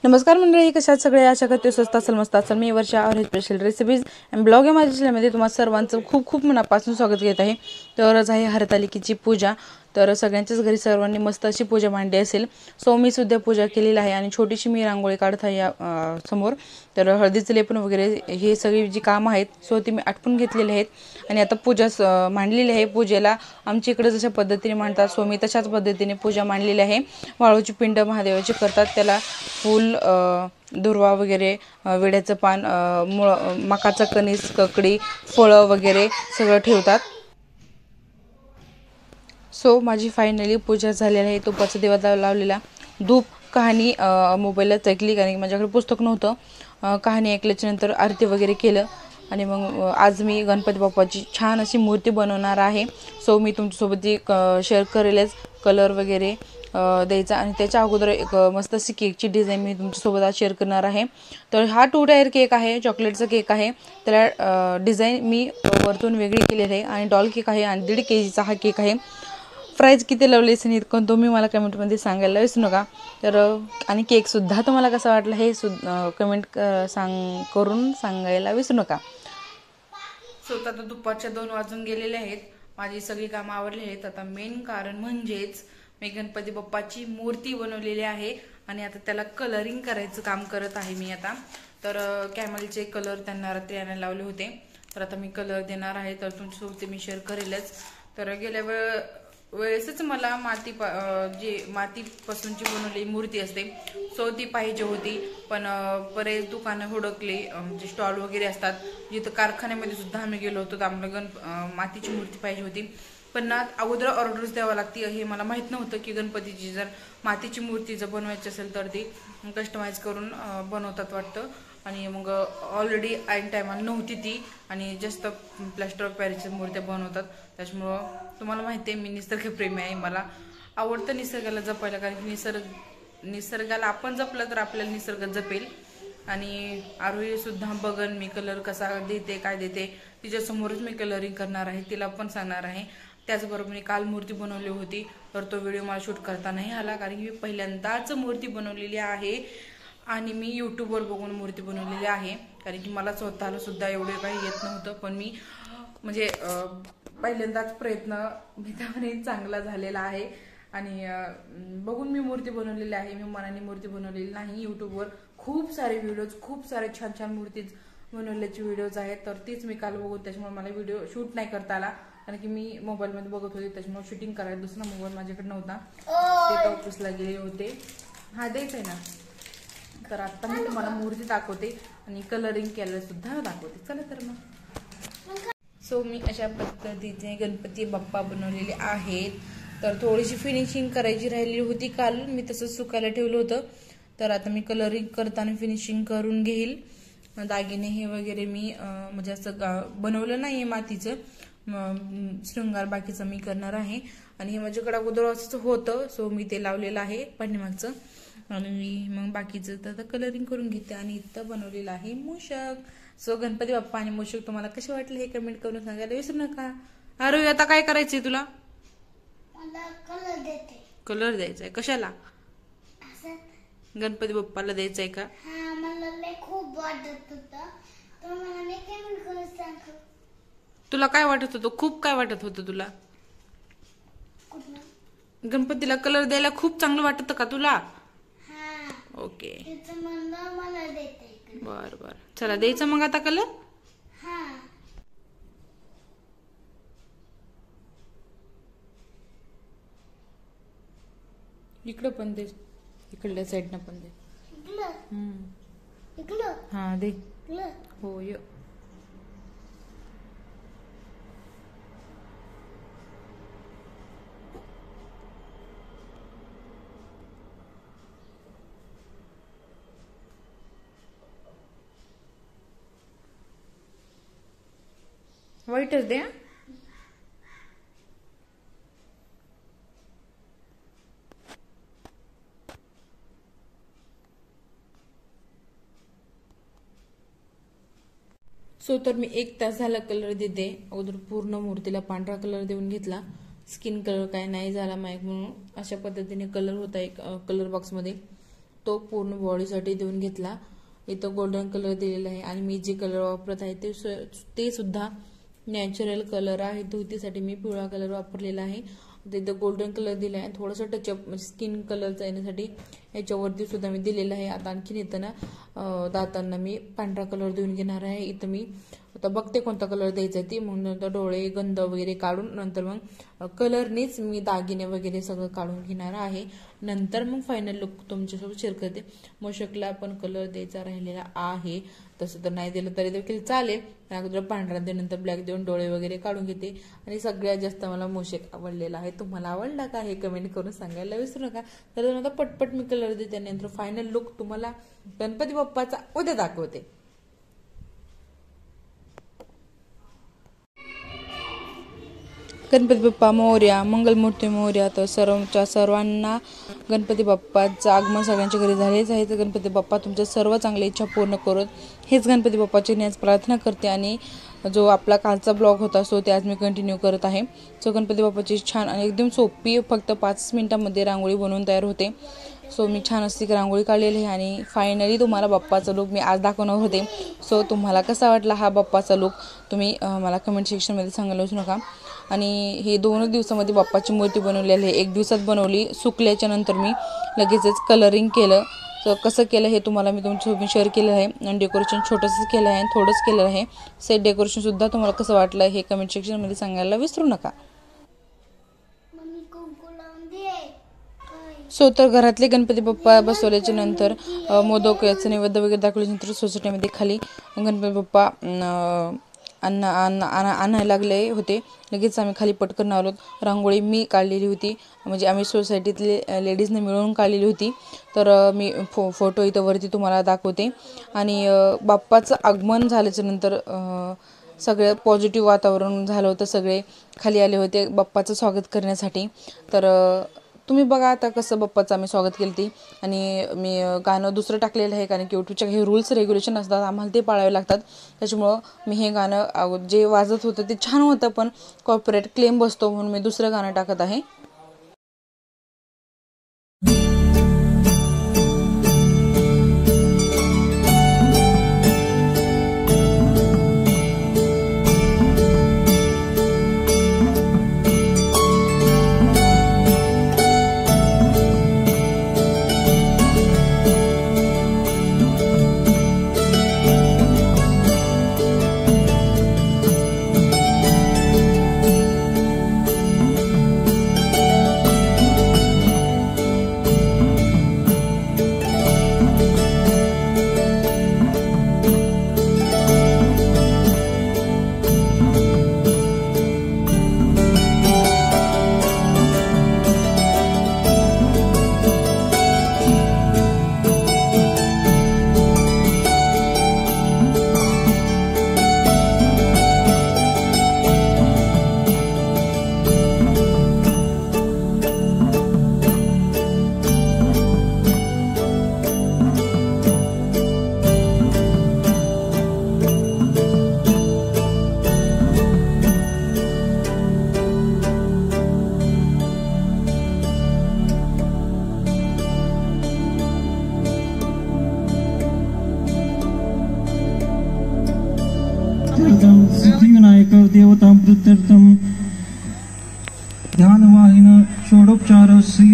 नमस्कार मंडळी, कशात सगळे आशा करते स्वस्त असेल, मस्त असेल। मी वर्षा और स्पेशल रेसिपीज अँड ब्लॉग या माझ्या चॅनलमध्ये तुम्हा सर्वांचं खूप खूप मनापासून स्वागत करत आहे। तर आज आहे हरतालिकेची पूजा। तर सगळ्यांच्याच घरी सर्वांनी मस्त अशी पूजा मांडली असेल। सो मी सुद्धा पूजा केलेली आहे आणि छोटीशी मी रांगोळी काढत आहे या समोर। तर हळदीचे लेपन वगैरे हे सगळी जी कामं आहेत सो ती मी आटपून घेतलेली आहेत आणि आता पूजा मांडलेली आहे। पूजेला आमच्या इकडे जशा पद्धतीने मांडतात सो मी तशाच पद्धतीने पूजा मांडलेली आहे। वाळूची पिंड महादेवाची करतात, त्याला फूल दुर्वा वगैरे, विड्याचं पान, मकाचा कणीस, ककडी, फळं वगैरे सगळं ठेवतात। सो माझी फायनली पूजा झालेली आहे। तुपाचा दिवा लावलेला, धूप, कहाणी मोबाईलला ऐकली कारण की माझ्याकडे पुस्तक नव्हतं। कहाणी ऐकल्याच्या नंतर आरती वगैरे केलं आणि मग आज मी गणपती बाप्पाची छान अशी मूर्ती बनवणार आहे। सो मी तुमच्यासोबत शेअर करेलच कलर वगैरे द्यायचा आणि त्याच्या अगोदर एक मस्त अशी केकची डिझाईन मी तुमच्यासोबत आज शेअर करणार आहे। तर हा 2 टायर केक आहे, चॉकलेटचा केक आहे। त्याला डिझाईन मी वरतून वेगळी केलेली आहे आणि डॉल केक आहे आणि 1.5 kgचा हा केक आहे। प्राईज किती लावली असेल इतकं तुम्ही मला कमेंटमध्ये सांगायला विसरू नका। तर आणि केकसुद्धा तुम्हाला कसा वाटला हे कमेंट करून सांगायला विसरू नका। सो आता दुपारच्या 2 वाजून गेलेले आहेत, माझी सगळी कामं आवरली आहेत। आता मेन कारण म्हणजेच मी गणपती बाप्पाची मूर्ती बनवलेली आहे आणि आता त्याला कलरिंग करायचं काम करत आहे मी आता। तर कॅमलचे कलर त्यांना रात्री आणायला लावले होते, तर आता मी कलर देणार आहे। तर तुमच्यासोबत मी शेअर करेलच। तर गेल्या वेळेसच मला मातीपासूनची बनवलेली मूर्ती असते सो ती पाहिजे होती, पण बरेच दुकानं हुडकली, म्हणजे स्टॉल वगैरे असतात जिथं कारखान्यामध्ये सुद्धा आम्ही गेलो होतो, तर आम्हाला मातीची मूर्ती पाहिजे होती। पण ना अगोदर ऑर्डर्स द्यावं लागते, हे मला माहीत नव्हतं की गणपतीची जर मातीची मूर्ती जर बनवायची असेल तर ती कस्टमाइज करून बनवतात वाटतं। आणि मग ऑलरेडी ऐन टायमाला नव्हती ती आणि जास्त प्लॅस्टर ऑफ पॅरिसच्या मूर्त्या बनवतात। त्याच्यामुळं तुम्हाला माहिती आहे मी निसर्गप्रेमी आहे, मला आवडतं निसर्गाला जपायला, कारण की निसर्गाला आपण जपलं तर आपल्याला निसर्ग जपेल। आणि आरोही सुद्धा बघन मी कलर कसा देते काय देते, तिच्यासमोरच मी कलरिंग करणार आहे, तिला पण सांगणार आहे। त्याचबरोबर मी काल मूर्ती बनवली होती, तर तो व्हिडिओ मला शूट करता नाही आला कारण की मी पहिल्यांदाच मूर्ती बनवलेली आहे आणि मी यूट्यूबवर बघून मूर्ती बनवलेली आहे, कारण की मला स्वतःला सुद्धा एवढे काही येत नव्हतं। पण मी म्हणजे पहिल्यांदाच प्रयत्न मी चांगला झालेला आहे आणि बघून मी मूर्ती बनवलेली आहे। मी मनाने मूर्ती बनवलेली नाही, यूट्यूबवर खूप सारे व्हिडिओज, खूप सारे छान छान मूर्ती बनवल्याचे व्हिडिओज आहेत, तर तीच मी काल बघून त्याच्यामुळे मला व्हिडिओ शूट नाही करता आला, कारण की मी मोबाईलमध्ये बघत होते त्याच्यामुळे शूटिंग करायला दुसरा मोबाईल माझ्याकडे नव्हता, ते ऑफिसला गेले होते। हा द्यायचं आहे ना। तर आता मी तुम्हाला मूर्ती दाखवते आणि कलरिंग केलं सुद्धा दाखवते, चला तर मग। सो मी अशा पद्धतीने गणपती बाप्पा बनवलेले आहेत। तर थोडीशी फिनिशिंग करायची राहिली होती काल, मी तसंच सुकायला ठेवलं होतं। तर आता मी कलरिंग करताना फिनिशिंग करून घेईल। दागिने हे वगैरे मी म्हणजे असं बनवलं नाही आहे मातीचं, शृंगार बाकीचं मी करणार आहे। आणि हे माझ्याकडे अगोदर असं होतं सो मी ते लावलेलं आहे पाठीमागचं, आणि मग बाकीचं तर कलरिंग करून घेते। आणि इथं बनवलेलं आहे मूषक। सो गणपती बाप्पा आणि मूषक तुम्हाला कसे वाटले हे कमेंट करून सांगायला विसरू नका। अरे आता काय करायचंय तुला? कलर द्यायचाय कशाला? गणपती बाप्पाला द्यायचंय का? खूप वाटत होतं, तर मला मी कमेंट करून सांग। तुला काय वाटत होतं? खूप काय वाटत होतं तुला? गणपतीला कलर द्यायला खूप चांगलं वाटत का तुला? ओके, बर बर, चला द्यायचं मग आता कलर। इकडं पण दे, इकडल्या साईडनं पण दे। हा दे, हो य व्हाईटच दे। सो तर मी 1 तास झाला कलर देते। अगोदर पूर्ण मूर्तीला पांढरा कलर देऊन घेतला, स्किन कलर काय नाही झाला माहीत, म्हणून अशा पद्धतीने कलर होता एक कलर बॉक्स मध्ये। तो पूर्ण बॉडीसाठी देऊन घेतला. इथं गोल्डन कलर दिलेला आहे आणि मी जे कलर वापरत आहे ते सुद्धा नॅचरल कलर आहे. धुतीसाठी मी पिवळा कलर वापरलेला आहे. इथं गोल्डन कलर दिला आहे. थोडंसं टचअप स्किन कलरचा येण्यासाठी याच्यावरती सुद्धा मी दिलेला आहे. आता आणखीन इथं ना दातांना मी पांढरा कलर देऊन घेणार आहे. इथं मी आता बघते कोणता कलर द्यायचा ती, मग नंतर डोळे गंध वगैरे काढून नंतर मग कलरनेच मी दागिने वगैरे सगळं काढून घेणार आहे. नंतर मग फायनल लुक तुमच्यासोबत शेअर करते. मोशकला पण कलर द्यायचा राहिलेला आहे, तसं तर नाही दिलं तरी देखील चालेल. अगोदर पांढरा दे नंतर ब्लॅक देऊन डोळे वगैरे काढून घेते. आणि सगळ्यात जास्त मला मोशक आवडलेला आहे. तुम्हाला आवडला का हे कमेंट करून सांगायला विसरू नका. तर आता पटपट मी कलर देते. नंतर फायनल लुक तुम्हाला गणपती बाप्पाचा उद्या दाखवते. गणपती बाप्पा मोरया, मंगलमूर्ती मोरया. तर सर्वांना गणपती बाप्पाचं आगमन सगळ्यांच्या घरी झालेच आहे. तर गणपती बाप्पा तुमच्या सर्व चांगल्या इच्छा पूर्ण करून हेच गणपती बाप्पाची आज प्रार्थना करते. आणि जो आपला कालचा ब्लॉग होता सो ते आज मी कंटिन्यू करत आहे. सो गणपती बाप्पाची छान आणि एकदम सोपी फक्त 5 मिनिटांमध्ये रांगोळी बनवून तयार होते. सो मी छान अशी रांगोळी काढलेली आहे. आणि फायनली तुम्हाला बाप्पाचा लुक मी आज दाखवणार होते. सो तुम्हाला कसा वाटला हा बाप्पाचा लुक तुम्ही मला कमेंट सेक्शनमध्ये सांगायला विसरू नका. आणि हे 2 दिवसामध्ये बाप्पाची मूर्ती बनवलेली आहे. 1 दिवसात बनवली. सुकल्याच्या नंतर मी लगेचच कलरिंग केलं. तर कसं केलं हे तुम्हाला मी तुमच्यासोबत शेअर केलं आहे. आणि डेकोरेशन छोटंसंच केलं आहे आणि थोडंच केलं आहे. सेट डेकोरेशनसुद्धा तुम्हाला कसं वाटलं हे कमेंट सेक्शनमध्ये सांगायला विसरू नका. सो तर घरातले गणपती बाप्पा बसवल्याच्या नंतर मोदक याचं नैवेद्य वगैरे दाखवल्यानंतर सोसायटीमध्ये खाली गणपती बाप्पा आणायला लागले होते. लगेच आम्ही खाली पटकन आलो. रांगोळी मी काढलेली होती, म्हणजे आम्ही सोसायटीतले लेडीजने मिळून काढलेली होती. तर मी फोटो इथं वरती तुम्हाला दाखवते. आणि बाप्पाचं आगमन झाल्याच्या नंतर सगळं पॉझिटिव्ह वातावरण झालं होतं. सगळे खाली आले होते बाप्पाचं स्वागत करण्यासाठी. तर तुम्ही बघा आता कसं बाप्पाचं आम्ही स्वागत केलं ती. आणि मी गाणं दुसरं टाकलेलं आहे, कारण की यूट्यूबच्या हे रूल्स रेग्युलेशन असतात, आम्हाला ते पाळावे लागतात. त्याच्यामुळं मी हे गाणं जे वाजत होतं ते छान होतं, पण कॉर्पोरेट क्लेम बसतो म्हणून मी दुसरं गाणं टाकत आहे. सिद्धिविनायक देवतामृत्यर्थम ध्यानवाहिन षोडोपचार श्री